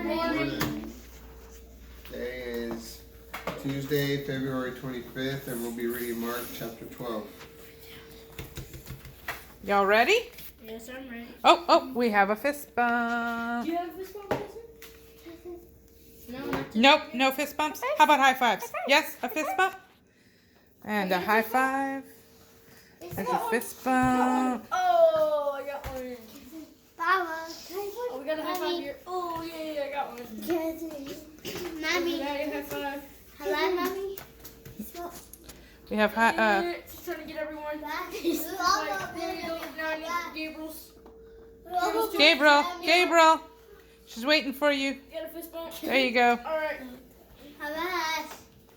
morning. Today is Tuesday, February 25th, and we'll be reading Mark chapter 12. Y'all ready? Yes, I'm ready. Oh, we have a fist bump. Do you have a fist bump, Mason? No, not Nope, no fist bumps. How about high fives? Yes, a fist bump. And a high five. There's a fist bump. Oh, I got one. Mama, Oh, we got a high five here. Oh, yeah, I got one. Mommy. Daddy, high five. Hello, Mommy. We have high, Just trying to get everyone. Back. There you go. Now I need Gabriel's. Gabriel. She's waiting for you. Get a fist bump. There you go. All right.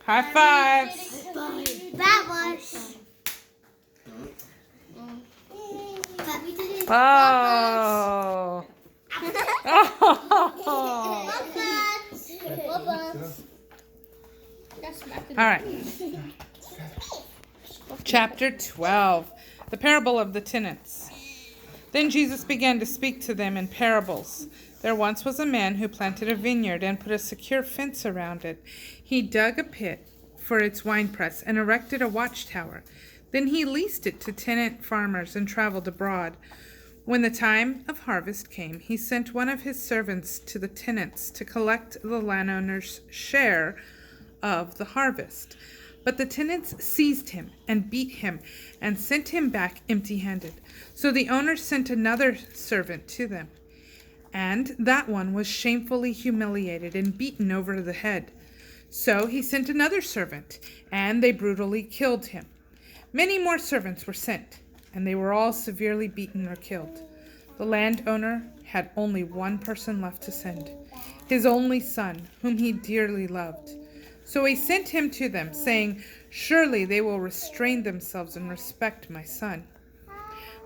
High fives. That was. Oh. All right. Chapter 12. The parable of the tenants. Then Jesus began to speak to them in parables. There once was a man who planted a vineyard and put a secure fence around it. He dug a pit for its winepress and erected a watchtower. Then he leased it to tenant farmers and traveled abroad. When the time of harvest came, he sent one of his servants to the tenants to collect the landowner's share of the harvest. But the tenants seized him and beat him and sent him back empty-handed. So the owner sent another servant to them. And that one was shamefully humiliated and beaten over the head. So he sent another servant, and they brutally killed him. Many more servants were sent, and they were all severely beaten or killed. The landowner had only one person left to send, his only son, whom he dearly loved. So he sent him to them, saying, "Surely they will restrain themselves and respect my son."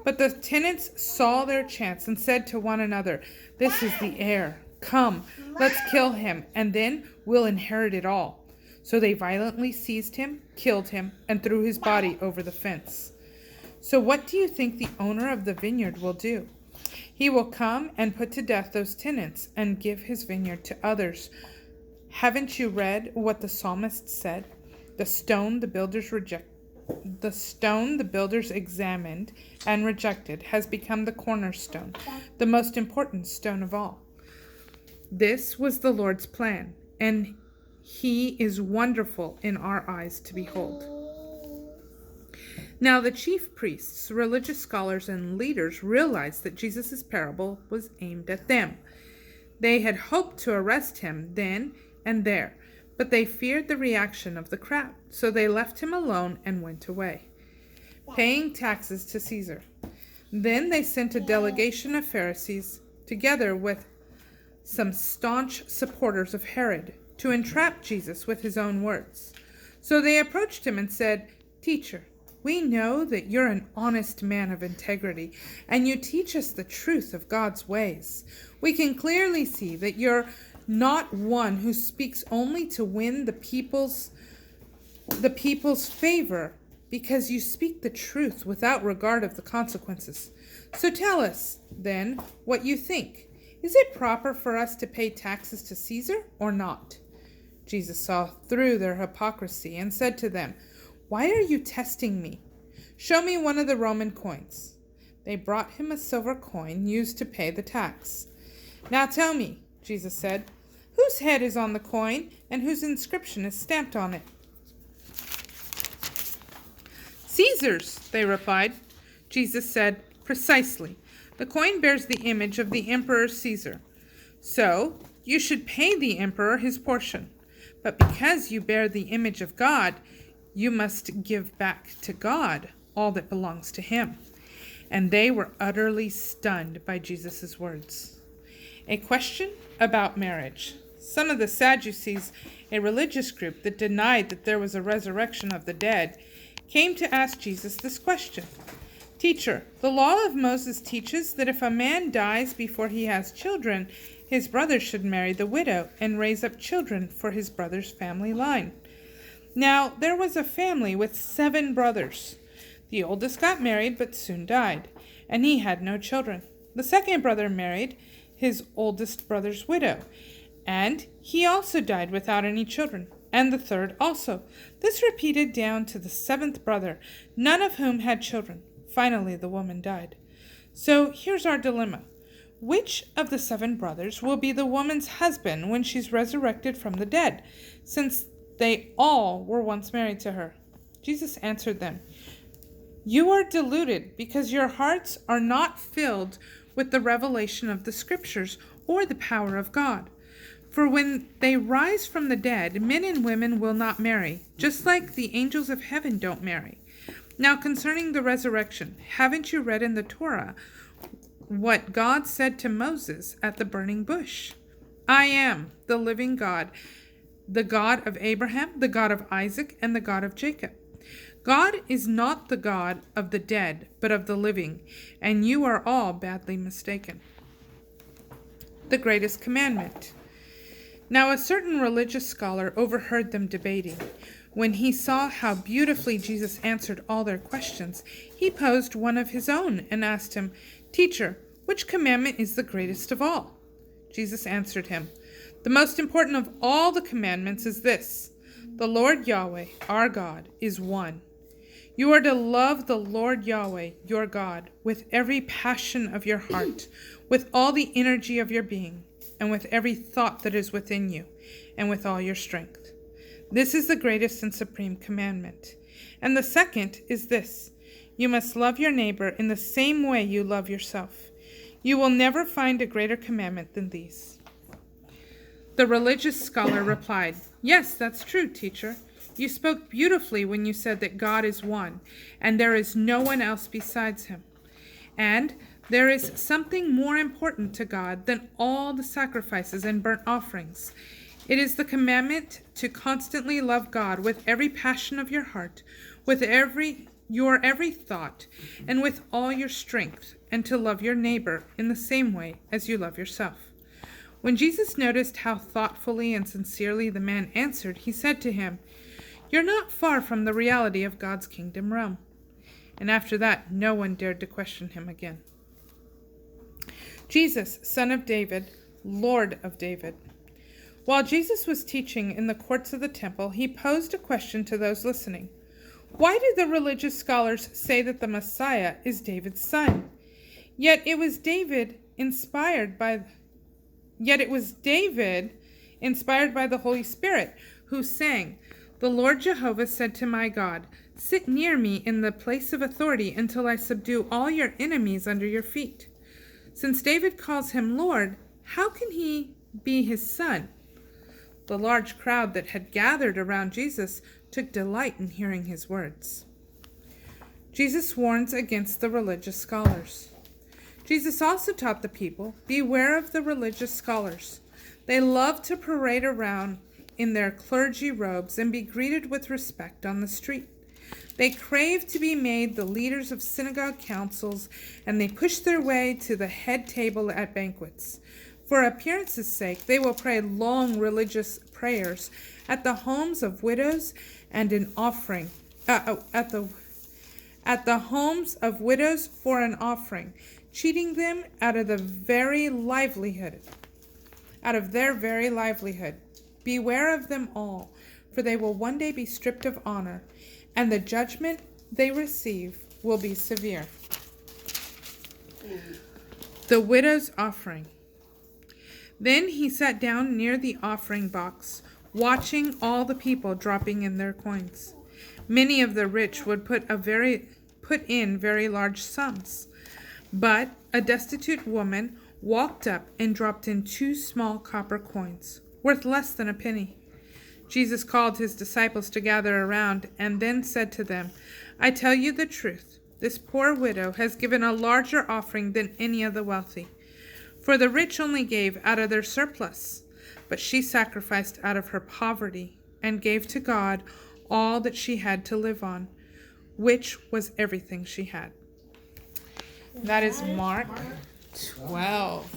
But the tenants saw their chance and said to one another, "This is the heir. Come, let's kill him, and then we'll inherit it all." So they violently seized him, killed him, and threw his body over the fence. So what do you think the owner of the vineyard will do? He will come and put to death those tenants and give his vineyard to others. Haven't you read what the psalmist said? The stone the builders examined and rejected has become the cornerstone, the most important stone of all. This was the Lord's plan, and he is wonderful in our eyes to behold. Now the chief priests, religious scholars, and leaders realized that Jesus' parable was aimed at them. They had hoped to arrest him then and there, but they feared the reaction of the crowd, so they left him alone and went away, paying taxes to Caesar. Then they sent a delegation of Pharisees, together with some staunch supporters of Herod, to entrap Jesus with his own words. So they approached him and said, "Teacher, we know that you're an honest man of integrity, and you teach us the truth of God's ways. We can clearly see that you're not one who speaks only to win the people's favor, because you speak the truth without regard of the consequences. So tell us, then, what you think. Is it proper for us to pay taxes to Caesar or not?" Jesus saw through their hypocrisy and said to them, "Why are you testing me? Show me one of the Roman coins." They brought him a silver coin used to pay the tax. "Now tell me," Jesus said, "whose head is on the coin and whose inscription is stamped on it?" "Caesar's," they replied. Jesus said, "Precisely. The coin bears the image of the Emperor Caesar. So you should pay the emperor his portion. But because you bear the image of God, you must give back to God all that belongs to him." And they were utterly stunned by Jesus' words. A question about marriage. Some of the Sadducees, a religious group that denied that there was a resurrection of the dead, came to ask Jesus this question. "Teacher, the law of Moses teaches that if a man dies before he has children, his brother should marry the widow and raise up children for his brother's family line. Now there was a family with 7 brothers. The oldest got married but soon died, and he had no children. The second brother married his oldest brother's widow, And he also died without any children, and the third also. This repeated down to the seventh brother, none of whom had children. Finally, the woman died. So here's our dilemma. Which of the 7 brothers will be the woman's husband when she's resurrected from the dead, since they all were once married to her? Jesus answered them, "You are deluded because your hearts are not filled with the revelation of the Scriptures or the power of God. For when they rise from the dead, men and women will not marry, just like the angels of heaven don't marry. Now concerning the resurrection, haven't you read in the Torah what God said to Moses at the burning bush? I am the living God, the God of Abraham, the God of Isaac, and the God of Jacob. God is not the God of the dead, but of the living, and you are all badly mistaken." The greatest commandment. Now a certain religious scholar overheard them debating. When he saw how beautifully Jesus answered all their questions, he posed one of his own and asked him, "Teacher, which commandment is the greatest of all?" Jesus answered him, "The most important of all the commandments is this: the Lord Yahweh, our God, is one. You are to love the Lord Yahweh, your God, with every passion of your heart, with all the energy of your being, and with every thought that is within you, and with all your strength. This is the greatest and supreme commandment. And the second is this: you must love your neighbor in the same way you love yourself. You will never find a greater commandment than these." The religious scholar replied, "Yes, that's true, teacher. You spoke beautifully when you said that God is one, and there is no one else besides him. And there is something more important to God than all the sacrifices and burnt offerings. It is the commandment to constantly love God with every passion of your heart, with your every thought, and with all your strength, and to love your neighbor in the same way as you love yourself." When Jesus noticed how thoughtfully and sincerely the man answered, he said to him, "You're not far from the reality of God's kingdom realm." And after that, no one dared to question him again. Jesus, son of David, Lord of David. While Jesus was teaching in the courts of the temple, he posed a question to those listening. Why did the religious scholars say that the Messiah is David's son? Yet it was David inspired by the Holy Spirit, who sang, "The Lord Jehovah said to my God, sit near me in the place of authority until I subdue all your enemies under your feet." Since David calls him Lord, how can he be his son? The large crowd that had gathered around Jesus took delight in hearing his words. Jesus warns against the religious scholars. Jesus also taught the people, beware of the religious scholars. They love to parade around in their clergy robes and be greeted with respect on the street. They crave to be made the leaders of synagogue councils, and they push their way to the head table at banquets. For appearance's sake, they will pray long religious prayers at the homes of widows and an offering at the homes of widows for an offering, cheating them out of their very livelihood. Beware of them all, for they will one day be stripped of honor, and the judgment they receive will be severe. The widow's offering. Then he sat down near the offering box, watching all the people dropping in their coins. Many of the rich would put in very large sums, but a destitute woman walked up and dropped in 2 small copper coins, worth less than a penny. Jesus called his disciples to gather around and then said to them, "I tell you the truth, this poor widow has given a larger offering than any of the wealthy. For the rich only gave out of their surplus, but she sacrificed out of her poverty and gave to God all that she had to live on, which was everything she had." That is Mark 12.